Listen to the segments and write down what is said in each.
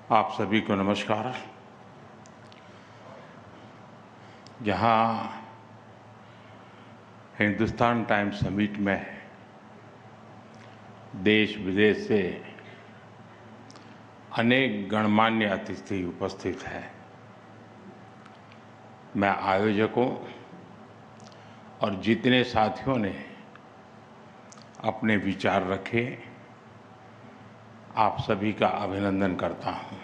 आप सभी को नमस्कार। यहाँ हिंदुस्तान टाइम्स समिट में देश विदेश से अनेक गणमान्य अतिथि उपस्थित हैं। मैं आयोजकों और जितने साथियों ने अपने विचार रखे, आप सभी का अभिनंदन करता हूँ।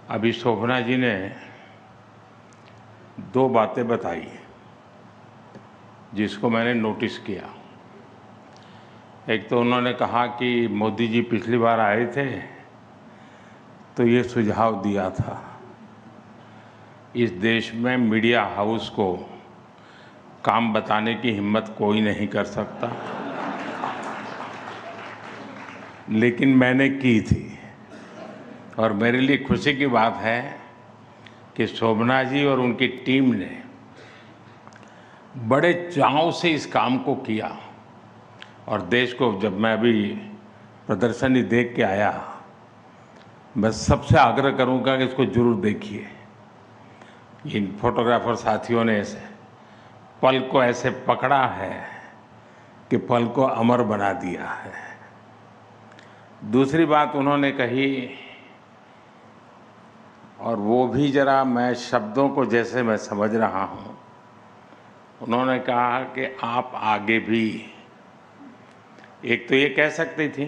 अभी शोभना जी ने दो बातें बताई जिसको मैंने नोटिस किया। एक तो उन्होंने कहा कि मोदी जी पिछली बार आए थे तो ये सुझाव दिया था, इस देश में मीडिया हाउस को काम बताने की हिम्मत कोई नहीं कर सकता, लेकिन मैंने की थी। और मेरे लिए खुशी की बात है कि शोभना जी और उनकी टीम ने बड़े चाव से इस काम को किया। और देश को, जब मैं अभी प्रदर्शनी देख के आया, मैं सबसे आग्रह करूंगा कि इसको जरूर देखिए। इन फोटोग्राफर साथियों ने पल को ऐसे पकड़ा है कि पल को अमर बना दिया है। दूसरी बात उन्होंने कही, और वो भी जरा मैं शब्दों को जैसे मैं समझ रहा हूँ, उन्होंने कहा कि आप आगे भी, एक तो ये कह सकती थी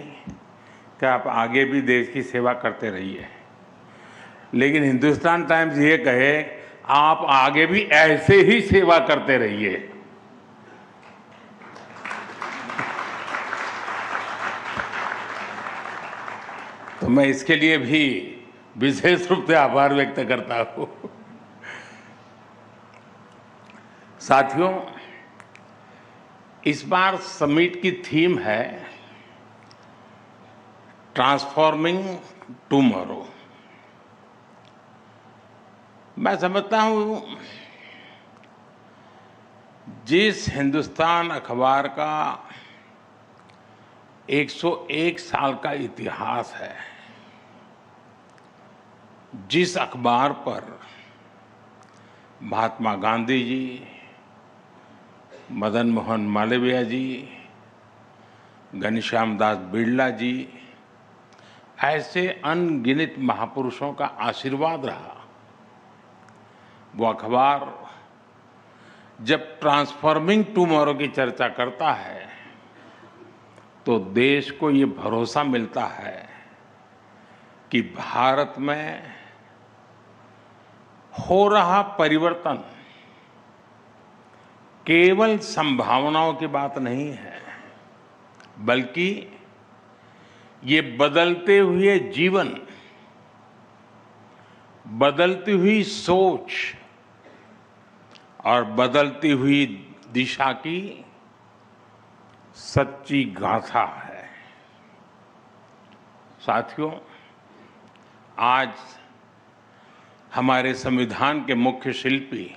कि आप आगे भी देश की सेवा करते रहिए, लेकिन हिंदुस्तान टाइम्स ये कहे आप आगे भी ऐसे ही सेवा करते रहिए। तो मैं इसके लिए भी विशेष रूप से आभार व्यक्त करता हूं। साथियों, इस बार समिट की थीम है ट्रांसफॉर्मिंग टुमारो। मैं समझता हूं जिस हिंदुस्तान अखबार का 101 साल का इतिहास है, जिस अखबार पर महात्मा गांधी जी, मदन मोहन मालवीय जी, घनश्याम दास बिड़ला जी, ऐसे अनगिनत महापुरुषों का आशीर्वाद रहा, वो अखबार जब ट्रांसफॉर्मिंग टुमारो की चर्चा करता है तो देश को ये भरोसा मिलता है कि भारत में हो रहा परिवर्तन केवल संभावनाओं की बात नहीं है, बल्कि ये बदलते हुए जीवन, बदलती हुई सोच और बदलती हुई दिशा की सच्ची गाथा है। साथियों, आज हमारे संविधान के मुख्य शिल्पी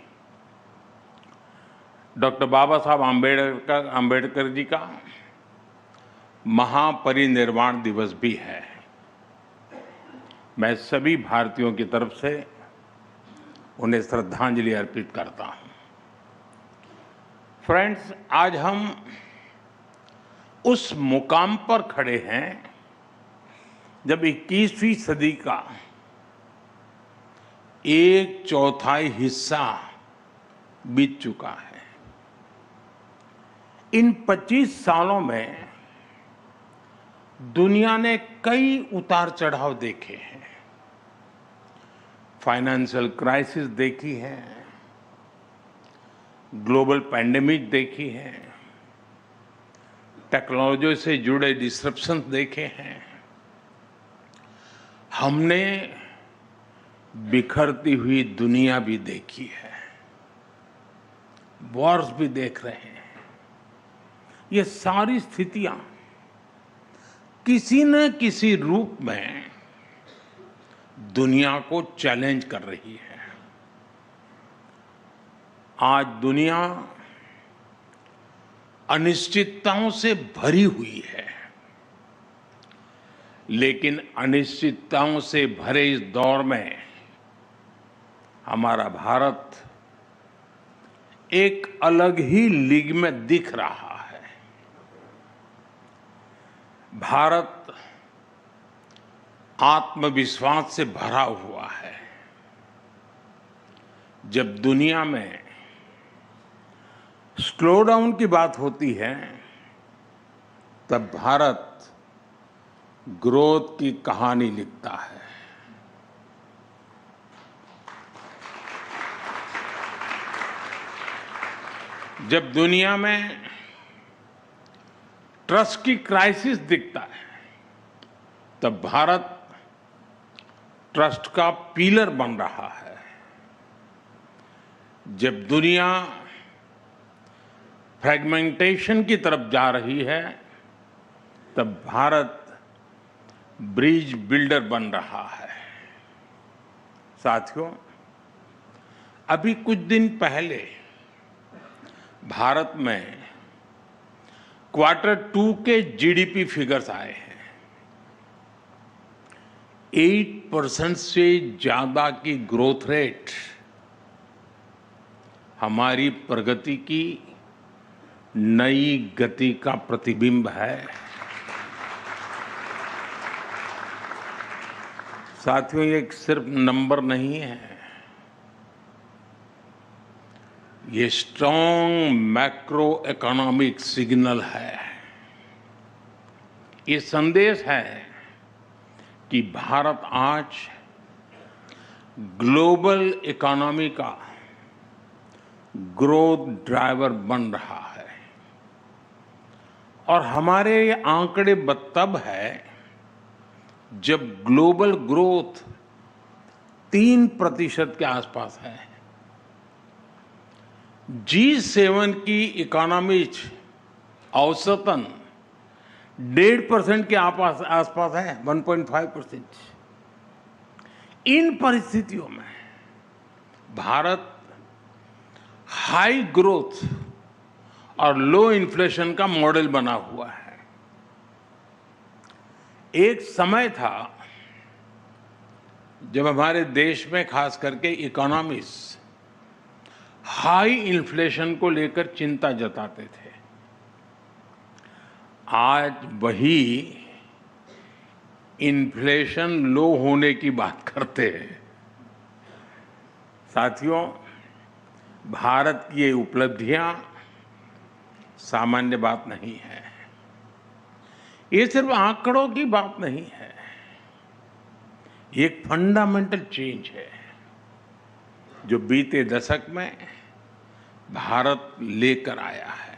डॉक्टर बाबा साहब आम्बेडकर जी का महापरिनिर्वाण दिवस भी है। मैं सभी भारतीयों की तरफ से उन्हें श्रद्धांजलि अर्पित करता हूं। फ्रेंड्स, आज हम उस मुकाम पर खड़े हैं जब 21वीं सदी का 1/4 हिस्सा बीत चुका है। इन 25 सालों में दुनिया ने कई उतार चढ़ाव देखे हैं। फाइनेंशियल क्राइसिस देखी है, ग्लोबल पैंडेमिक देखी है, टेक्नोलॉजी से जुड़े डिसरप्शन देखे हैं। हमने बिखरती हुई दुनिया भी देखी है, वॉर्स भी देख रहे हैं। ये सारी स्थितियां किसी न किसी रूप में दुनिया को चैलेंज कर रही है। आज दुनिया अनिश्चितताओं से भरी हुई है, लेकिन अनिश्चितताओं से भरे इस दौर में हमारा भारत एक अलग ही लीग में दिख रहा है। भारत आत्मविश्वास से भरा हुआ है। जब दुनिया में स्लो डाउन की बात होती है, तब भारत ग्रोथ की कहानी लिखता है। जब दुनिया में ट्रस्ट की क्राइसिस दिखता है, तब भारत ट्रस्ट का पिलर बन रहा है। जब दुनिया फ्रेगमेंटेशन की तरफ जा रही है, तब भारत ब्रिज बिल्डर बन रहा है। साथियों, अभी कुछ दिन पहले भारत में Q2 के जीडीपी फिगर्स आए हैं। 8% से ज्यादा की ग्रोथ रेट हमारी प्रगति की नई गति का प्रतिबिंब है। साथियों, ये सिर्फ नंबर नहीं है, ये स्ट्रॉन्ग मैक्रो इकोनॉमिक सिग्नल है। ये संदेश है कि भारत आज ग्लोबल इकोनॉमी का ग्रोथ ड्राइवर बन रहा है। और हमारे ये आंकड़े तब है जब ग्लोबल ग्रोथ 3% के आसपास है। G7 की इकोनॉमीज औसतन 1.5% के आसपास है, 1.5%। इन परिस्थितियों में भारत हाई ग्रोथ और लो इन्फ्लेशन का मॉडल बना हुआ है। एक समय था जब हमारे देश में खास करके इकोनॉमिस्ट हाई इन्फ्लेशन को लेकर चिंता जताते थे। आज वही इन्फ्लेशन लो होने की बात करते हैं। साथियों, भारत की ये उपलब्धियां सामान्य बात नहीं है। ये सिर्फ आंकड़ों की बात नहीं है, ये एक फंडामेंटल चेंज है जो बीते दशक में भारत लेकर आया है।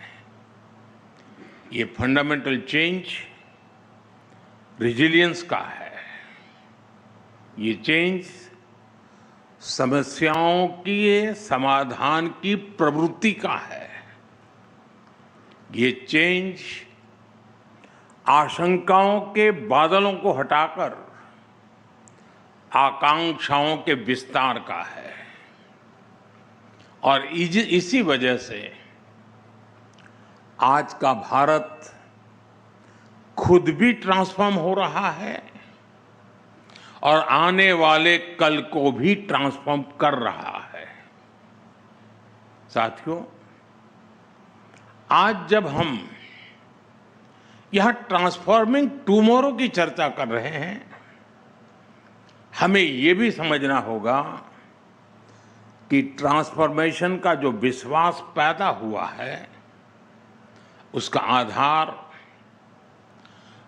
ये फंडामेंटल चेंज रिजिलियंस का है। ये चेंज समस्याओं के समाधान की प्रवृत्ति का है। ये चेंज आशंकाओं के बादलों को हटाकर आकांक्षाओं के विस्तार का है। और इसी वजह से आज का भारत खुद भी ट्रांसफॉर्म हो रहा है और आने वाले कल को भी ट्रांसफॉर्म कर रहा है। साथियों, आज जब हम यहां ट्रांसफॉर्मिंग टुमारो की चर्चा कर रहे हैं, हमें यह भी समझना होगा कि ट्रांसफॉर्मेशन का जो विश्वास पैदा हुआ है, उसका आधार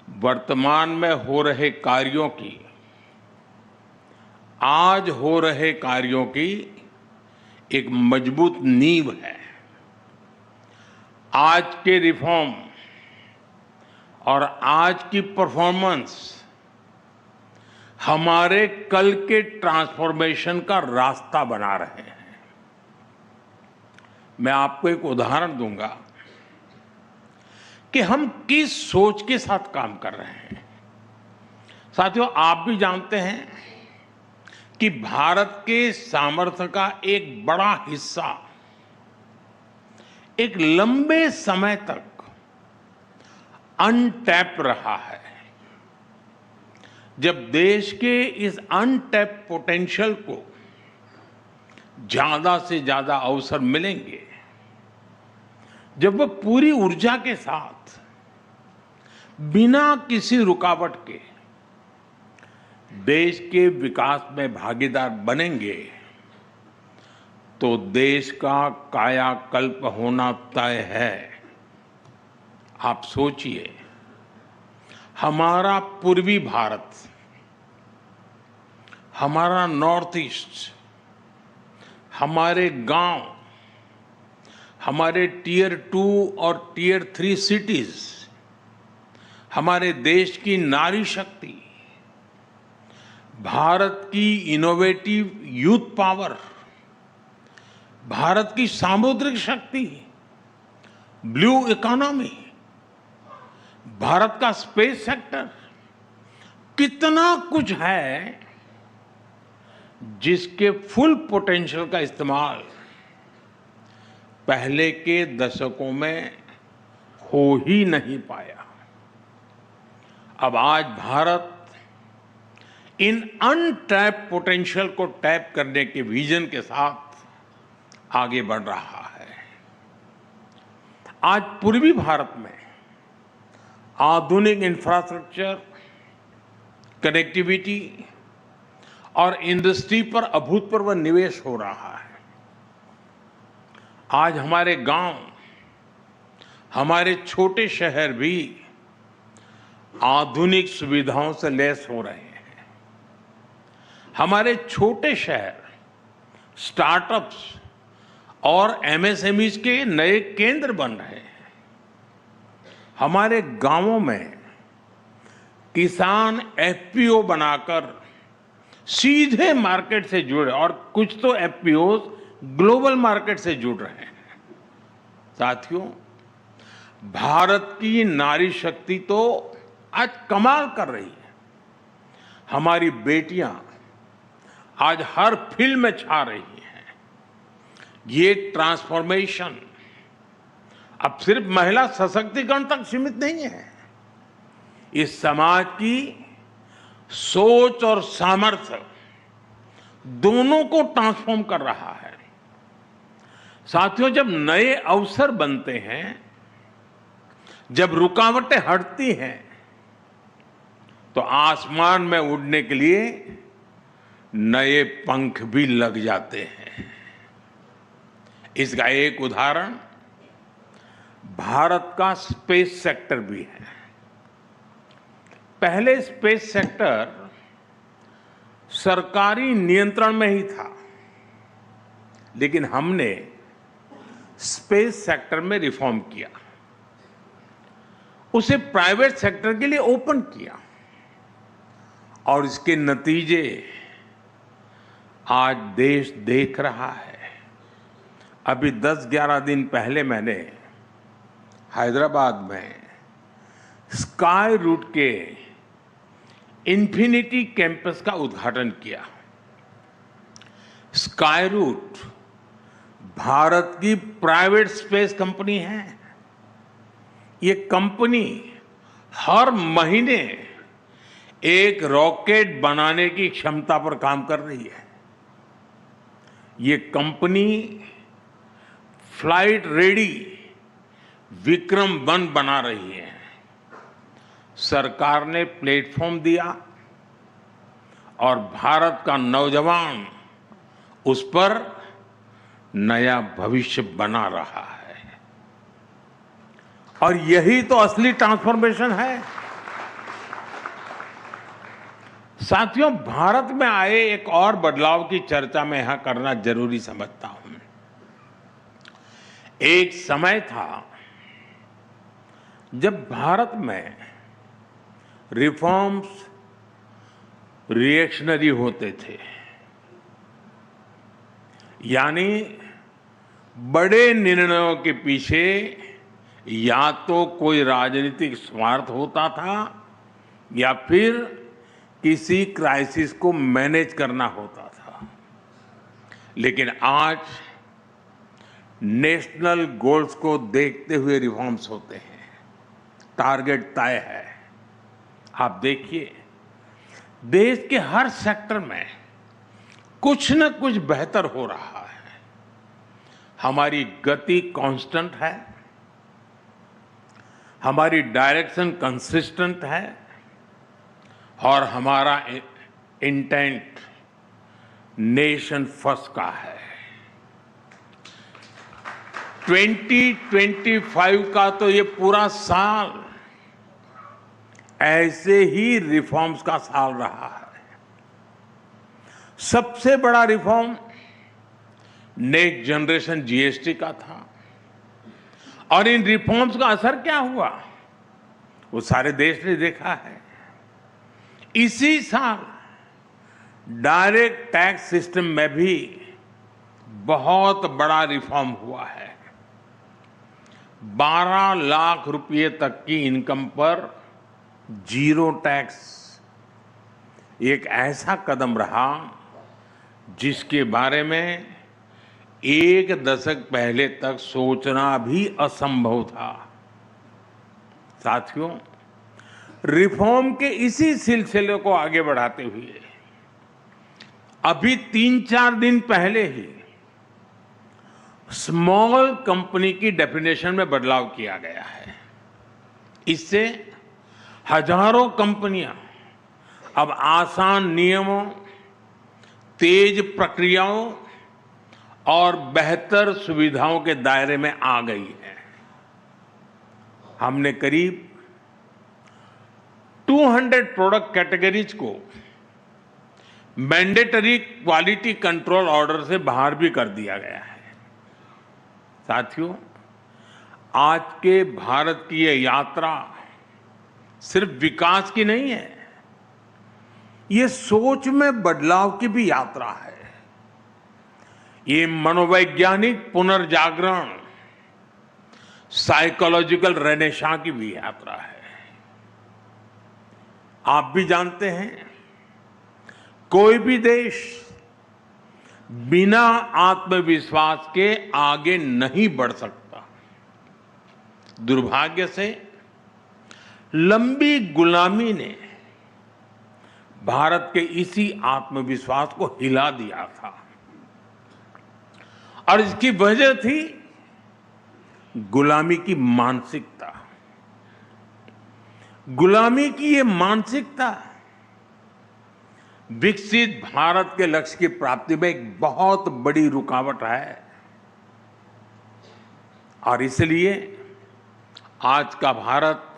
वर्तमान में हो रहे कार्यों की, आज हो रहे कार्यों की एक मजबूत नींव है। आज के रिफॉर्म और आज की परफॉर्मेंस हमारे कल के ट्रांसफॉर्मेशन का रास्ता बना रहे हैं। मैं आपको एक उदाहरण दूंगा कि हम किस सोच के साथ काम कर रहे हैं। साथियों, आप भी जानते हैं कि भारत के सामर्थ्य का एक बड़ा हिस्सा एक लंबे समय तक अनटैप रहा है। जब देश के इस अनटैप्ड पोटेंशियल को ज्यादा से ज्यादा अवसर मिलेंगे, जब वह पूरी ऊर्जा के साथ बिना किसी रुकावट के देश के विकास में भागीदार बनेंगे, तो देश का कायाकल्प होना तय है। आप सोचिए, हमारा पूर्वी भारत, हमारा नॉर्थ ईस्ट, हमारे गांव, हमारे टियर 2 और टियर 3 सिटीज, हमारे देश की नारी शक्ति, भारत की इनोवेटिव यूथ पावर, भारत की सामुद्रिक शक्ति, ब्लू इकोनॉमी, भारत का स्पेस सेक्टर, कितना कुछ है जिसके फुल पोटेंशियल का इस्तेमाल पहले के दशकों में हो ही नहीं पाया। अब आज भारत इन अनटैप्ड पोटेंशियल को टैप करने के विजन के साथ आगे बढ़ रहा है। आज पूर्वी भारत में आधुनिक इंफ्रास्ट्रक्चर, कनेक्टिविटी और इंडस्ट्री पर अभूतपूर्व निवेश हो रहा है। आज हमारे गांव, हमारे छोटे शहर भी आधुनिक सुविधाओं से लैस हो रहे हैं। हमारे छोटे शहर स्टार्टअप्स और एमएसएमईज के नए केंद्र बन रहे हैं। हमारे गांवों में किसान एफपीओ बनाकर सीधे मार्केट से जुड़े, और कुछ तो एफपीओ ग्लोबल मार्केट से जुड़ रहे हैं। साथियों, भारत की नारी शक्ति तो आज कमाल कर रही है। हमारी बेटियां आज हर फील्ड में छा रही हैं। ये ट्रांसफॉर्मेशन अब सिर्फ महिला सशक्तिकरण तक सीमित नहीं है। इस समाज की सोच और सामर्थ्य दोनों को ट्रांसफॉर्म कर रहा है। साथियों, जब नए अवसर बनते हैं, जब रुकावटें हटती हैं, तो आसमान में उड़ने के लिए नए पंख भी लग जाते हैं। इसका एक उदाहरण भारत का स्पेस सेक्टर भी है। पहले स्पेस सेक्टर सरकारी नियंत्रण में ही था, लेकिन हमने स्पेस सेक्टर में रिफॉर्म किया, उसे प्राइवेट सेक्टर के लिए ओपन किया, और इसके नतीजे आज देश देख रहा है। अभी 10-11 दिन पहले मैंने हैदराबाद में स्काई रूट के इन्फिनिटी कैंपस का उद्घाटन किया। स्काई रूट भारत की प्राइवेट स्पेस कंपनी है। ये कंपनी हर महीने एक रॉकेट बनाने की क्षमता पर काम कर रही है। ये कंपनी फ्लाइट रेडी विक्रम-1 बना रही है। सरकार ने प्लेटफॉर्म दिया और भारत का नौजवान उस पर नया भविष्य बना रहा है। और यही तो असली ट्रांसफॉर्मेशन है। साथियों, भारत में आए एक और बदलाव की चर्चा मैं यहां करना जरूरी समझता हूं। एक समय था जब भारत में रिफॉर्म्स रिएक्शनरी होते थे, यानी बड़े निर्णयों के पीछे या तो कोई राजनीतिक स्वार्थ होता था या फिर किसी क्राइसिस को मैनेज करना होता था। लेकिन आज नेशनल गोल्स को देखते हुए रिफॉर्म्स होते हैं। टारगेट तय है। आप देखिए, देश के हर सेक्टर में कुछ न कुछ बेहतर हो रहा है। हमारी गति कांस्टेंट है, हमारी डायरेक्शन कंसिस्टेंट है और हमारा इंटेंट नेशन फर्स्ट का है। 2025 का तो ये पूरा साल ऐसे ही रिफॉर्म्स का साल रहा है। सबसे बड़ा रिफॉर्म नेक्स्ट जनरेशन जीएसटी का था और इन रिफॉर्म्स का असर क्या हुआ वो सारे देश ने देखा है। इसी साल डायरेक्ट टैक्स सिस्टम में भी बहुत बड़ा रिफॉर्म हुआ है। 12 लाख रुपए तक की इनकम पर जीरो टैक्स एक ऐसा कदम रहा जिसके बारे में एक दशक पहले तक सोचना भी असंभव था। साथियों, रिफॉर्म के इसी सिलसिले को आगे बढ़ाते हुए अभी 3-4 दिन पहले ही स्मॉल कंपनी की डेफिनेशन में बदलाव किया गया है। इससे हजारों कंपनियां अब आसान नियमों, तेज प्रक्रियाओं और बेहतर सुविधाओं के दायरे में आ गई है। हमने करीब 200 प्रोडक्ट कैटेगरीज को मैंडेटरी क्वालिटी कंट्रोल ऑर्डर से बाहर भी कर दिया गया है। साथियों, आज के भारत की यह यात्रा सिर्फ विकास की नहीं है, ये सोच में बदलाव की भी यात्रा है। ये मनोवैज्ञानिक पुनर्जागरण, साइकोलॉजिकल रेनेसां की भी यात्रा है। आप भी जानते हैं, कोई भी देश बिना आत्मविश्वास के आगे नहीं बढ़ सकता। दुर्भाग्य से लंबी गुलामी ने भारत के इसी आत्मविश्वास को हिला दिया था और इसकी वजह थी गुलामी की मानसिकता। गुलामी की ये मानसिकता विकसित भारत के लक्ष्य की प्राप्ति में एक बहुत बड़ी रुकावट है और इसलिए आज का भारत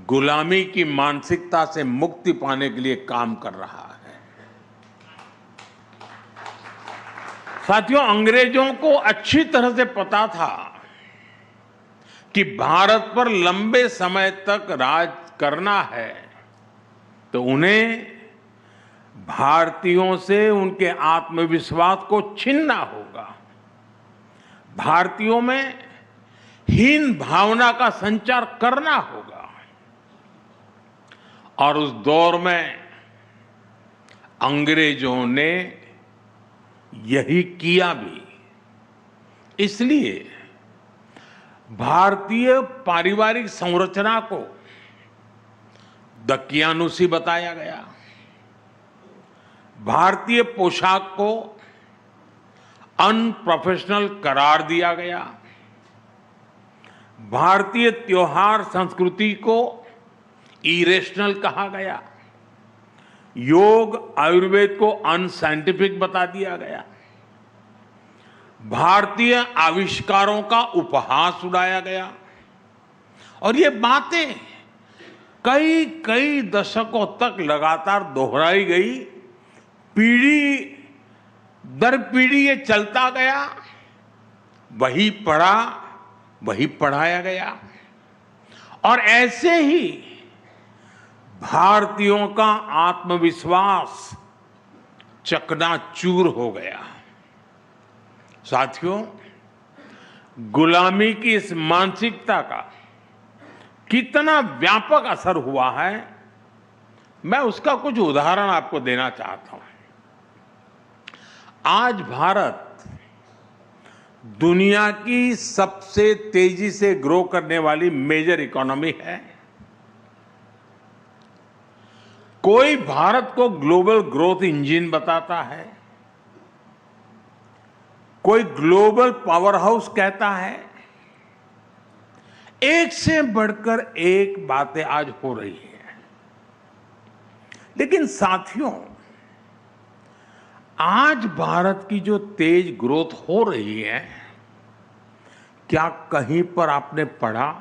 गुलामी की मानसिकता से मुक्ति पाने के लिए काम कर रहा है। साथियों, अंग्रेजों को अच्छी तरह से पता था कि भारत पर लंबे समय तक राज करना है तो उन्हें भारतीयों से उनके आत्मविश्वास को छीनना होगा। भारतीयों में हीन भावना का संचार करना होगा और उस दौर में अंग्रेजों ने यही किया भी। इसलिए भारतीय पारिवारिक संरचना को दकियानुसी बताया गया, भारतीय पोशाक को अनप्रोफेशनल करार दिया गया, भारतीय त्योहार संस्कृति को इरेशनल कहा गया, योग आयुर्वेद को अनसाइंटिफिक बता दिया गया, भारतीय आविष्कारों का उपहास उड़ाया गया और ये बातें कई कई दशकों तक लगातार दोहराई गई। पीढ़ी दर पीढ़ी ये चलता गया, वही पढ़ा वही पढ़ाया गया और ऐसे ही भारतीयों का आत्मविश्वास चकनाचूर हो गया। साथियों, गुलामी की इस मानसिकता का कितना व्यापक असर हुआ है, मैं उसका कुछ उदाहरण आपको देना चाहता हूं। आज भारत दुनिया की सबसे तेजी से ग्रो करने वाली मेजर इकोनॉमी है। कोई भारत को ग्लोबल ग्रोथ इंजन बताता है, कोई ग्लोबल पावर हाउस कहता है। एक से बढ़कर एक बातें आज हो रही हैं। लेकिन साथियों, आज भारत की जो तेज ग्रोथ हो रही है, क्या कहीं पर आपने पढ़ा,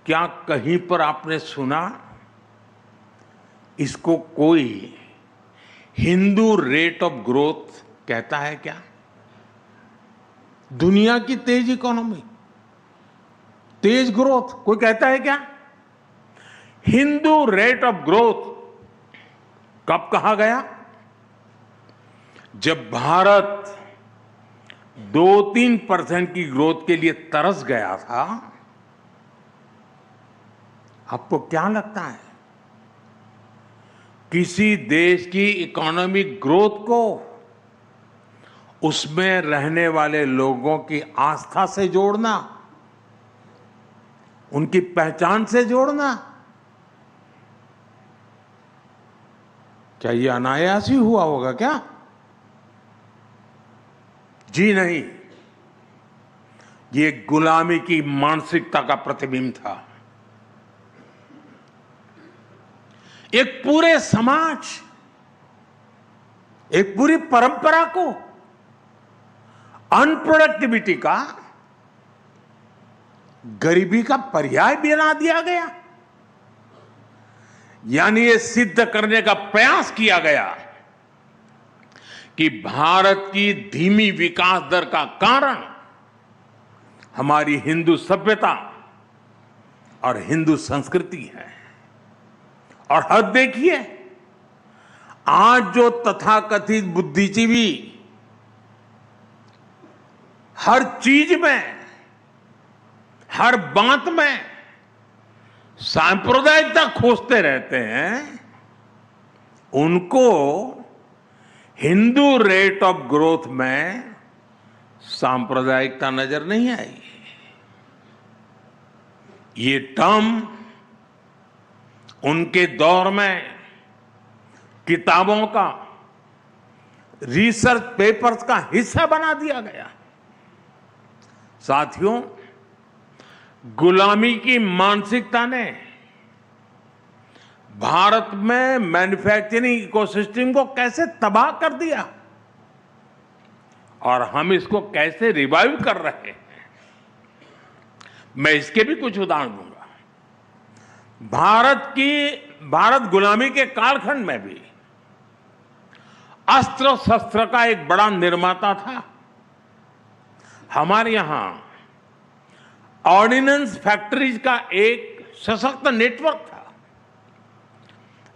क्या कहीं पर आपने सुना, इसको कोई हिंदू रेट ऑफ ग्रोथ कहता है क्या? दुनिया की तेज इकोनॉमी, तेज ग्रोथ कोई कहता है क्या? हिंदू रेट ऑफ ग्रोथ कब कहा गया? जब भारत 2-3% की ग्रोथ के लिए तरस गया था। आपको क्या लगता है, किसी देश की इकोनॉमिक ग्रोथ को उसमें रहने वाले लोगों की आस्था से जोड़ना, उनकी पहचान से जोड़ना, क्या ये अनायास ही हुआ होगा क्या? जी नहीं, ये गुलामी की मानसिकता का प्रतिबिंब था। एक पूरे समाज, एक पूरी परंपरा को अनप्रोडक्टिविटी का, गरीबी का पर्याय बना दिया गया। यानी ये सिद्ध करने का प्रयास किया गया कि भारत की धीमी विकास दर का कारण हमारी हिंदू सभ्यता और हिंदू संस्कृति है। और हद देखिए, आज जो तथाकथित बुद्धिजीवी हर चीज में, हर बात में सांप्रदायिकता खोजते रहते हैं, उनको हिंदू रेट ऑफ ग्रोथ में सांप्रदायिकता नजर नहीं आई। ये टर्म उनके दौर में किताबों का, रिसर्च पेपर्स का हिस्सा बना दिया गया। साथियों, गुलामी की मानसिकता ने भारत में मैन्युफैक्चरिंग इकोसिस्टम को कैसे तबाह कर दिया और हम इसको कैसे रिवाइव कर रहे हैं, मैं इसके भी कुछ उदाहरण दूंगा। भारत गुलामी के कालखंड में भी अस्त्र शस्त्र का एक बड़ा निर्माता था। हमारे यहां ऑर्डिनेंस फैक्ट्रीज का एक सशक्त नेटवर्क था।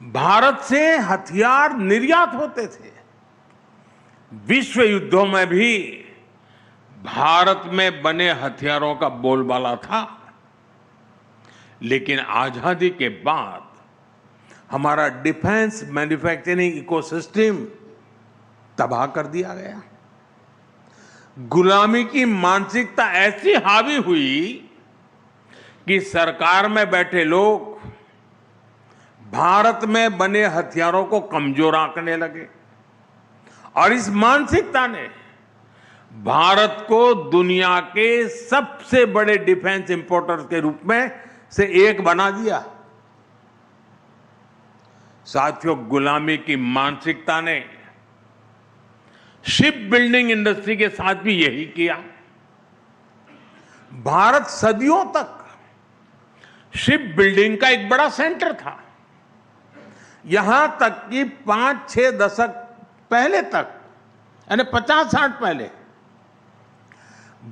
भारत से हथियार निर्यात होते थे। विश्व युद्धों में भी भारत में बने हथियारों का बोलबाला था। लेकिन आजादी के बाद हमारा डिफेंस मैन्युफैक्चरिंग इकोसिस्टम तबाह कर दिया गया। गुलामी की मानसिकता ऐसी हावी हुई कि सरकार में बैठे लोग भारत में बने हथियारों को कमजोर आंकने लगे और इस मानसिकता ने भारत को दुनिया के सबसे बड़े डिफेंस इंपोर्टर के रूप में से एक बना दिया। साथियों, गुलामी की मानसिकता ने शिप बिल्डिंग इंडस्ट्री के साथ भी यही किया। भारत सदियों तक शिप बिल्डिंग का एक बड़ा सेंटर था। यहां तक कि 5-6 दशक पहले तक, यानी 50-60 पहले,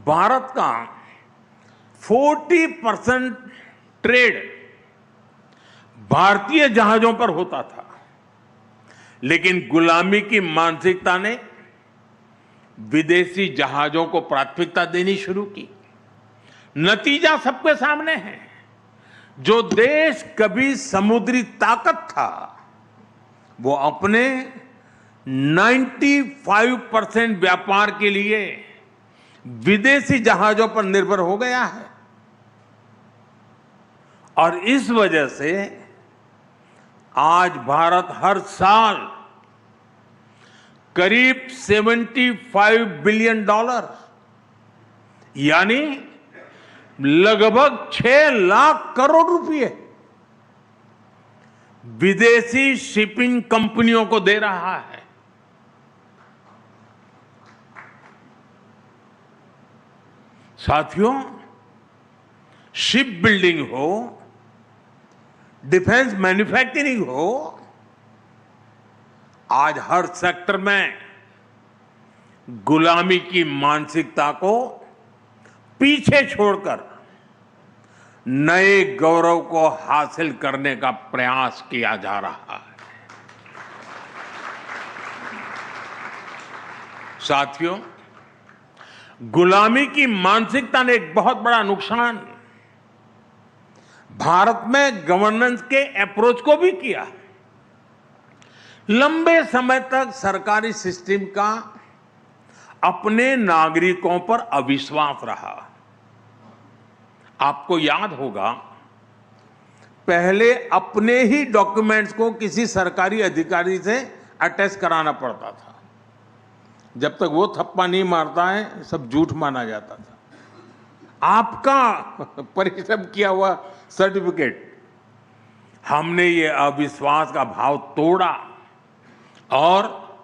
भारत का 40% ट्रेड भारतीय जहाजों पर होता था। लेकिन गुलामी की मानसिकता ने विदेशी जहाजों को प्राथमिकता देनी शुरू की। नतीजा सबके सामने है। जो देश कभी समुद्री ताकत था, वो अपने 95% व्यापार के लिए विदेशी जहाजों पर निर्भर हो गया है। और इस वजह से आज भारत हर साल करीब $75 बिलियन यानी लगभग 6 लाख करोड़ रुपए विदेशी शिपिंग कंपनियों को दे रहा है। साथियों, शिप बिल्डिंग हो, डिफेंस मैन्युफैक्चरिंग हो, आज हर सेक्टर में गुलामी की मानसिकता को पीछे छोड़कर नए गौरव को हासिल करने का प्रयास किया जा रहा है। साथियों, गुलामी की मानसिकता ने एक बहुत बड़ा नुकसान भारत में गवर्नेंस के अप्रोच को भी किया। लंबे समय तक सरकारी सिस्टम का अपने नागरिकों पर अविश्वास रहा। आपको याद होगा, पहले अपने ही डॉक्यूमेंट्स को किसी सरकारी अधिकारी से अटैच कराना पड़ता था। जब तक वो थप्पा नहीं मारता है, सब झूठ माना जाता था। आपका परिश्रम किया हुआ सर्टिफिकेट, हमने ये अविश्वास का भाव तोड़ा और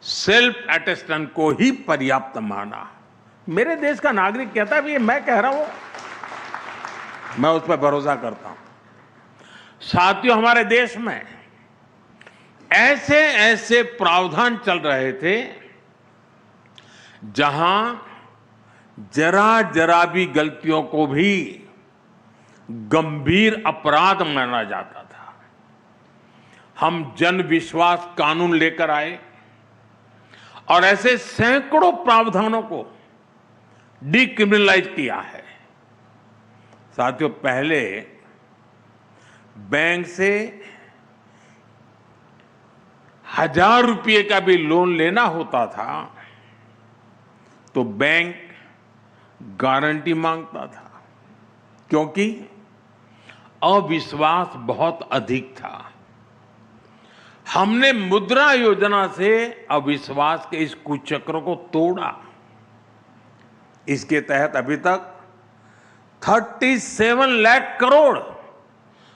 सेल्फ अटेस्टेंट को ही पर्याप्त माना। मेरे देश का नागरिक कहता भी है, मैं कह रहा हूं, मैं उस पर भरोसा करता हूं। साथियों, हमारे देश में ऐसे ऐसे प्रावधान चल रहे थे जहां जरा जरा भी गलतियों को भी गंभीर अपराध माना जाता था। हम जन विश्वास कानून लेकर आए और ऐसे सैकड़ों प्रावधानों को डिक्रिमिनलाइज किया है। साथियों, पहले बैंक से 1000 रुपये का भी लोन लेना होता था तो बैंक गारंटी मांगता था, क्योंकि अविश्वास बहुत अधिक था। हमने मुद्रा योजना से अविश्वास के इस कुचक्र को तोड़ा। इसके तहत अभी तक 37 लाख करोड़,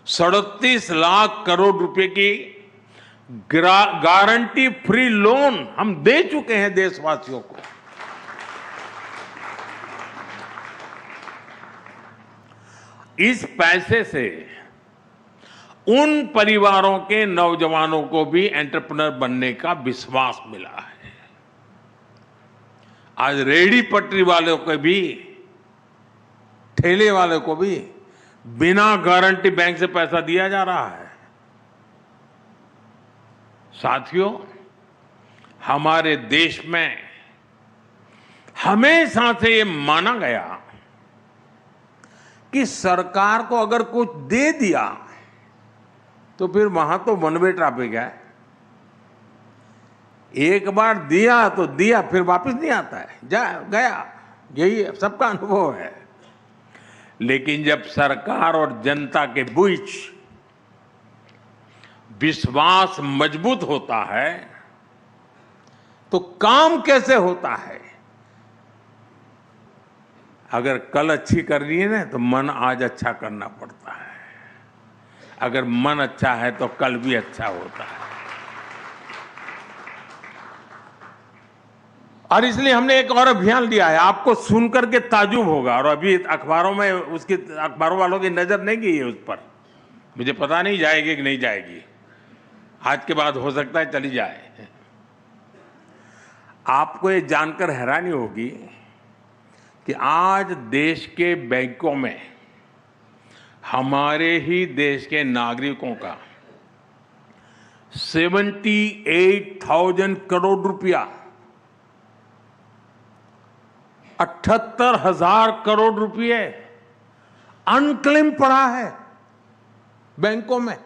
37 लाख करोड़ रुपए की गारंटी फ्री लोन हम दे चुके हैं देशवासियों को। इस पैसे से उन परिवारों के नौजवानों को भी एंटरप्रेन्योर बनने का विश्वास मिला है। आज रेहड़ी पटरी वालों को भी, ठेले वाले को भी बिना गारंटी बैंक से पैसा दिया जा रहा है। साथियों, हमारे देश में हमेशा से ये माना गया कि सरकार को अगर कुछ दे दिया तो फिर वहां तो वन वे ट्रैफिक है। एक बार दिया तो दिया, फिर वापस नहीं आता है, जा गया। यही सबका अनुभव है। लेकिन जब सरकार और जनता के बीच विश्वास मजबूत होता है तो काम कैसे होता है? अगर कल अच्छी करनी है ना तो मन आज अच्छा करना पड़ता है। अगर मन अच्छा है तो कल भी अच्छा होता है। और इसलिए हमने एक और अभियान लिया है, आपको सुनकर के ताजुब होगा। और अभी अखबारों में उसकी, अखबारों वालों की नजर नहीं गई है उस पर। मुझे पता नहीं जाएगी कि नहीं जाएगी, आज के बाद हो सकता है चली जाए। आपको ये जानकर हैरानी होगी कि आज देश के बैंकों में हमारे ही देश के नागरिकों का 78,000 करोड़ रुपया, 78,000 करोड़ रुपये अनक्लेम पड़ा है बैंकों में।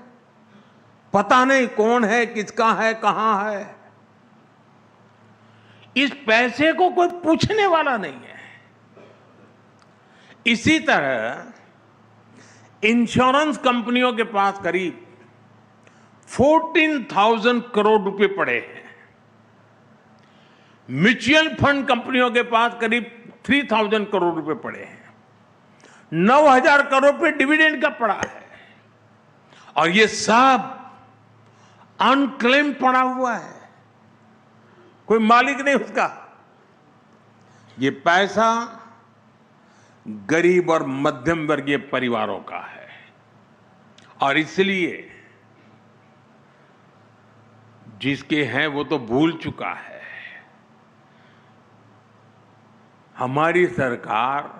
पता नहीं कौन है, किसका है, कहां है। इस पैसे को कोई पूछने वाला नहीं है। इसी तरह इंश्योरेंस कंपनियों के पास करीब 14,000 करोड़ रुपए पड़े हैं। म्यूचुअल फंड कंपनियों के पास करीब 3,000 करोड़ रुपए पड़े हैं। 9,000 करोड़ रुपए डिविडेंड का पड़ा है और ये सब अनक्लेम पड़ा हुआ है, कोई मालिक नहीं उसका। ये पैसा गरीब और मध्यम वर्गीय परिवारों का है और इसलिए जिसके हैं वो तो भूल चुका है। हमारी सरकार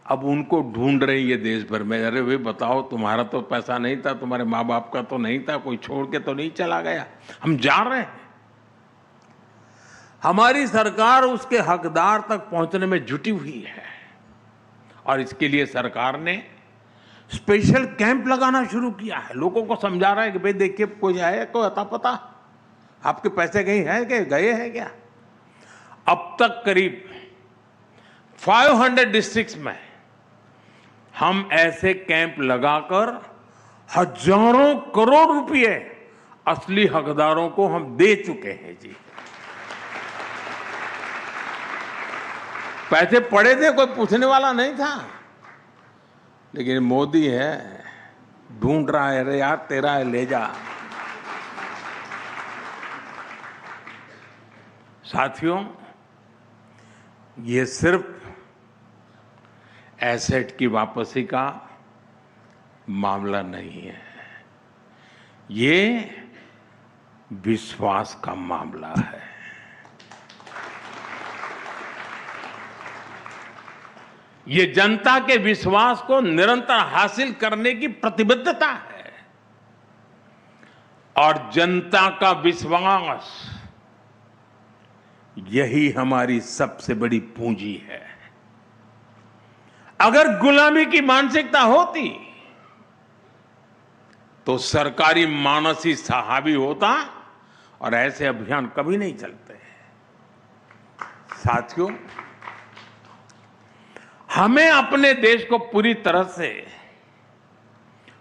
अब उनको ढूंढ रही है देश भर में। अरे भाई बताओ, तुम्हारा तो पैसा नहीं था, तुम्हारे माँ बाप का तो नहीं था, कोई छोड़ के तो नहीं चला गया। हम जा रहे हैं। हमारी सरकार उसके हकदार तक पहुंचने में जुटी हुई है और इसके लिए सरकार ने स्पेशल कैंप लगाना शुरू किया है। लोगों को समझा रहा है कि भाई देखिए, कोई है, कोई अता पता आपके पैसे कहीं है कि गए हैं क्या। अब तक करीब 500 डिस्ट्रिक्ट्स में हम ऐसे कैंप लगाकर हजारों करोड़ रुपए असली हकदारों को हम दे चुके हैं जी। पैसे पड़े थे, कोई पूछने वाला नहीं था, लेकिन मोदी है, ढूंढ रहा है। अरे यार तेरा है, ले जा। साथियों, ये सिर्फ एसेट की वापसी का मामला नहीं है, ये विश्वास का मामला है। ये जनता के विश्वास को निरंतर हासिल करने की प्रतिबद्धता है और जनता का विश्वास यही हमारी सबसे बड़ी पूंजी है। अगर गुलामी की मानसिकता होती तो सरकारी मानसी हावी होता और ऐसे अभियान कभी नहीं चलते। साथियों, हमें अपने देश को पूरी तरह से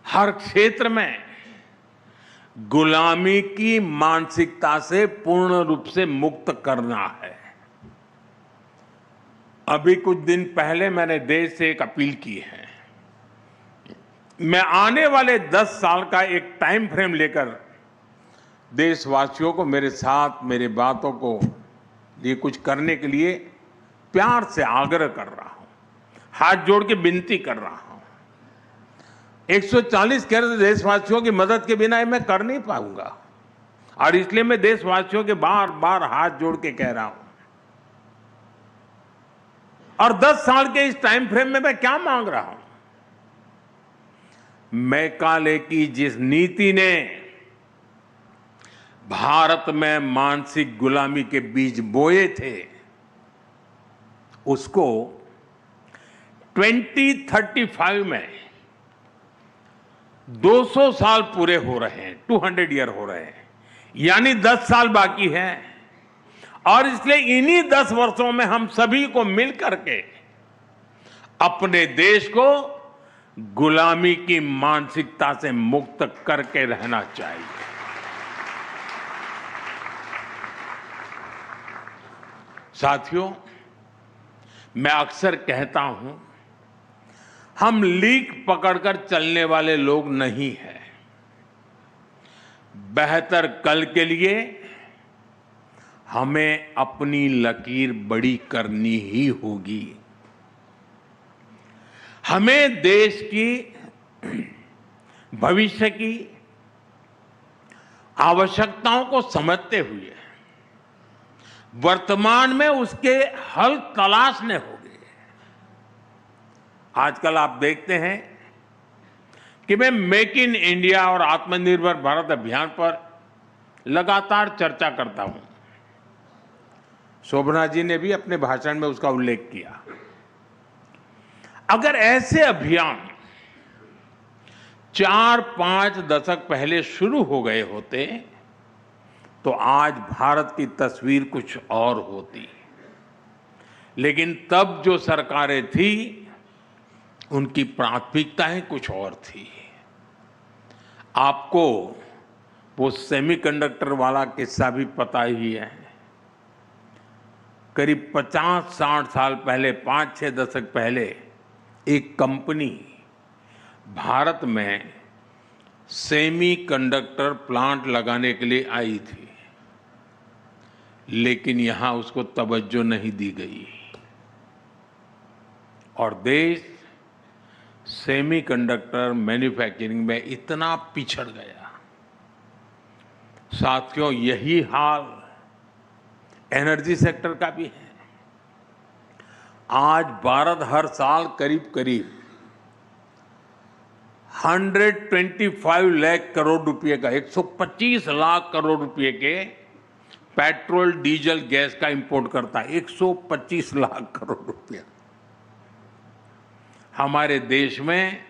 हर क्षेत्र में गुलामी की मानसिकता से पूर्ण रूप से मुक्त करना है। अभी कुछ दिन पहले मैंने देश से एक अपील की है। मैं आने वाले 10 साल का एक टाइम फ्रेम लेकर देशवासियों को मेरे साथ मेरी बातों को ये कुछ करने के लिए प्यार से आग्रह कर रहा हूं, हाथ जोड़ के विनती कर रहा हूं। 140 करोड़ देशवासियों की मदद के बिना मैं कर नहीं पाऊंगा और इसलिए मैं देशवासियों के बार बार हाथ जोड़ के कह रहा हूं। और 10 साल के इस टाइम फ्रेम में मैं क्या मांग रहा हूं? मैकाले की जिस नीति ने भारत में मानसिक गुलामी के बीज बोए थे, उसको 2035 में 200 साल पूरे हो रहे हैं, 200 ईयर हो रहे हैं, यानी 10 साल बाकी है। और इसलिए इन्हीं 10 वर्षों में हम सभी को मिल करके अपने देश को गुलामी की मानसिकता से मुक्त करके रहना चाहिए। साथियों, मैं अक्सर कहता हूं, हम लीक पकड़कर चलने वाले लोग नहीं हैं। बेहतर कल के लिए हमें अपनी लकीर बड़ी करनी ही होगी। हमें देश की भविष्य की आवश्यकताओं को समझते हुए वर्तमान में उसके हल तलाशने होंगे। आजकल आप देखते हैं कि मैं मेक इन इंडिया और आत्मनिर्भर भारत अभियान पर लगातार चर्चा करता हूं। शोभना जी ने भी अपने भाषण में उसका उल्लेख किया। अगर ऐसे अभियान 4-5 दशक पहले शुरू हो गए होते तो आज भारत की तस्वीर कुछ और होती। लेकिन तब जो सरकारें थी उनकी प्राथमिकताएं कुछ और थी। आपको वो सेमीकंडक्टर वाला किस्सा भी पता ही है। करीब 50-60 साल पहले, 5-6 दशक पहले एक कंपनी भारत में सेमीकंडक्टर प्लांट लगाने के लिए आई थी, लेकिन यहां उसको तवज्जो नहीं दी गई और देश सेमीकंडक्टर मैन्युफैक्चरिंग में इतना पिछड़ गया। साथियों, यही हाल एनर्जी सेक्टर का भी है। आज भारत हर साल करीब करीब 125 लाख करोड़ रुपए का, 125 लाख करोड़ रुपए के पेट्रोल, डीजल, गैस का इंपोर्ट करता है। 125 लाख करोड़ रुपया। हमारे देश में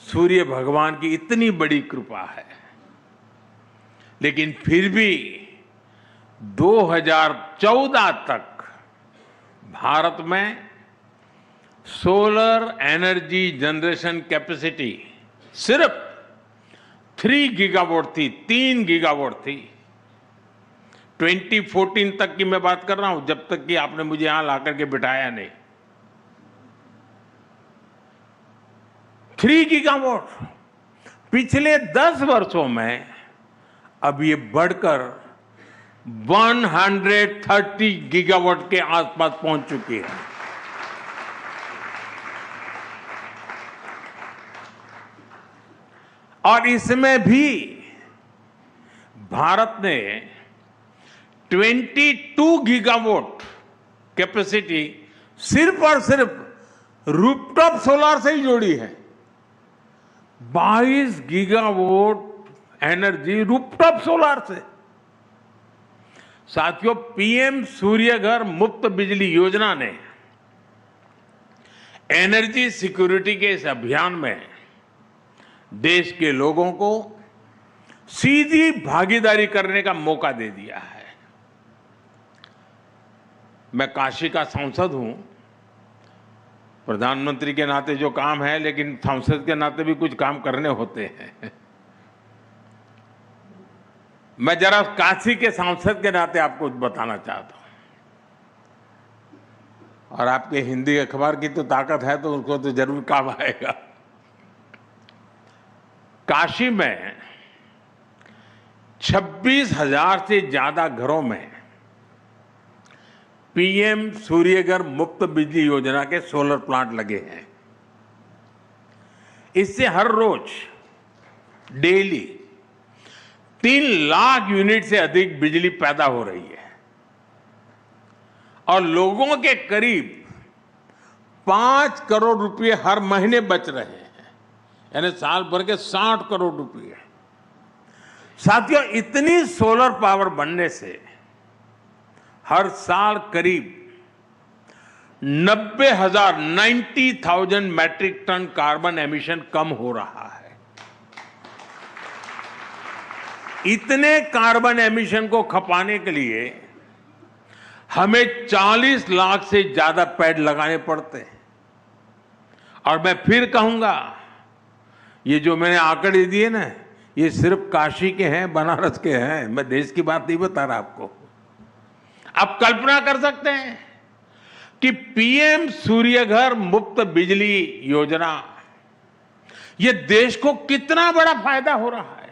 सूर्य भगवान की इतनी बड़ी कृपा है, लेकिन फिर भी 2014 तक भारत में सोलर एनर्जी जनरेशन कैपेसिटी सिर्फ 3 गीगावाट थी, 3 गीगावाट थी। 2014 तक की मैं बात कर रहा हूं, जब तक कि आपने मुझे यहां लाकर के बिठाया नहीं। 3 गीगावाट। पिछले 10 वर्षों में अब ये बढ़कर 130 गीगावाट के आसपास पहुंच चुकी है। और इसमें भी भारत ने 22 गीगावाट कैपेसिटी सिर्फ और सिर्फ रूफटॉप सोलर से ही जोड़ी है। 22 गीगावाट एनर्जी रूफटॉप सोलर से। साथियों, पीएम सूर्य घर मुफ्त बिजली योजना ने एनर्जी सिक्योरिटी के इस अभियान में देश के लोगों को सीधी भागीदारी करने का मौका दे दिया है। मैं काशी का सांसद हूं, प्रधानमंत्री के नाते जो काम है, लेकिन सांसद के नाते भी कुछ काम करने होते हैं। मैं जरा काशी के सांसद के नाते आपको बताना चाहता हूं, और आपके हिंदी अखबार की तो ताकत है तो उसको तो जरूर काम आएगा। काशी में 26,000 से ज्यादा घरों में पीएम सूर्यघर मुफ्त बिजली योजना के सोलर प्लांट लगे हैं। इससे हर रोज डेली 3 लाख यूनिट से अधिक बिजली पैदा हो रही है और लोगों के करीब 5 करोड़ रुपए हर महीने बच रहे हैं, यानी साल भर के 60 करोड़ रुपए। साथियों, इतनी सोलर पावर बनने से हर साल करीब 90,000 मैट्रिक टन कार्बन एमिशन कम हो रहा है। इतने कार्बन एमिशन को खपाने के लिए हमें 40 लाख से ज्यादा पेड़ लगाने पड़ते हैं। और मैं फिर कहूंगा, ये जो मैंने आंकड़े दिए ना, ये सिर्फ काशी के हैं, बनारस के हैं। मैं देश की बात नहीं बता रहा आपको। आप कल्पना कर सकते हैं कि पीएम सूर्यघर मुफ्त बिजली योजना, ये देश को कितना बड़ा फायदा हो रहा है।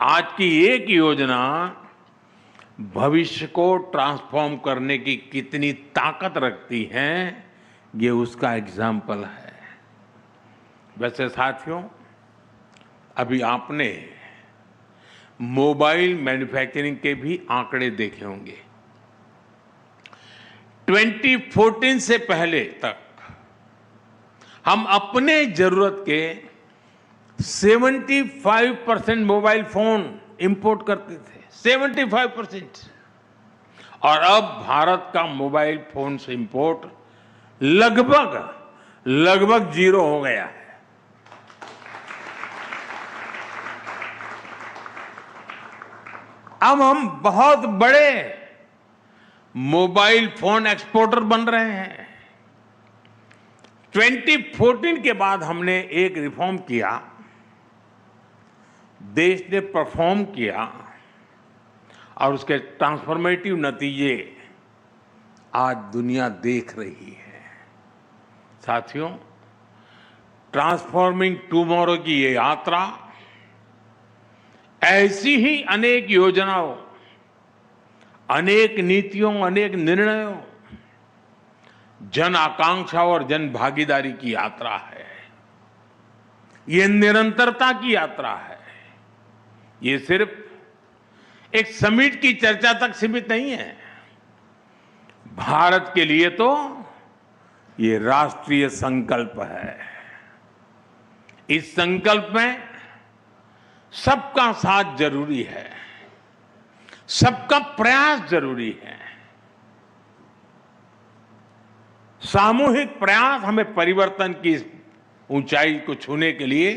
आज की एक योजना भविष्य को ट्रांसफॉर्म करने की कितनी ताकत रखती है, ये उसका एग्जाम्पल है। वैसे साथियों, अभी आपने मोबाइल मैन्युफैक्चरिंग के भी आंकड़े देखे होंगे। 2014 से पहले तक हम अपने जरूरत के 75% मोबाइल फोन इंपोर्ट करते थे, 75%। और अब भारत का मोबाइल फोन से इंपोर्ट लगभग जीरो हो गया है। अब हम बहुत बड़े मोबाइल फोन एक्सपोर्टर बन रहे हैं। 2014 के बाद हमने एक रिफॉर्म किया देश ने परफॉर्म किया और उसके ट्रांसफॉर्मेटिव नतीजे आज दुनिया देख रही है। साथियों, ट्रांसफॉर्मिंग टुमारो की ये यात्रा ऐसी ही अनेक योजनाओं, अनेक नीतियों, अनेक निर्णयों, जन आकांक्षा और जन भागीदारी की यात्रा है। ये निरंतरता की यात्रा है। ये सिर्फ एक समिट की चर्चा तक सीमित नहीं है। भारत के लिए तो ये राष्ट्रीय संकल्प है। इस संकल्प में सबका साथ जरूरी है, सबका प्रयास जरूरी है। सामूहिक प्रयास हमें परिवर्तन की ऊंचाई को छूने के लिए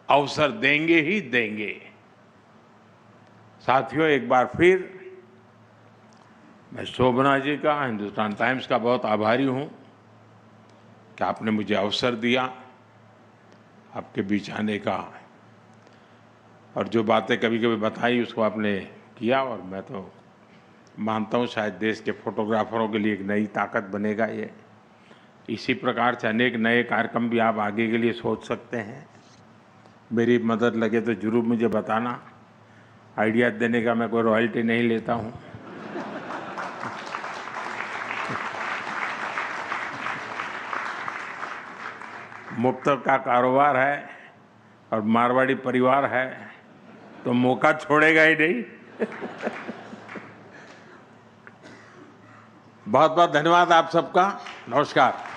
अवसर देंगे ही देंगे। साथियों, एक बार फिर मैं शोभना जी का, हिंदुस्तान टाइम्स का बहुत आभारी हूं कि आपने मुझे अवसर दिया आपके बीच आने का, और जो बातें कभी कभी बताई उसको आपने किया, और मैं तो मानता हूं शायद देश के फोटोग्राफरों के लिए एक नई ताकत बनेगा ये। इसी प्रकार से अनेक नए कार्यक्रम भी आप आगे के लिए सोच सकते हैं। मेरी मदद लगे तो जरूर मुझे बताना। आइडिया देने का मैं कोई रॉयल्टी नहीं लेता हूं। मुफ्त का कारोबार है और मारवाड़ी परिवार है तो मौका छोड़ेगा ही नहीं। बहुत बहुत धन्यवाद आप सबका। नमस्कार।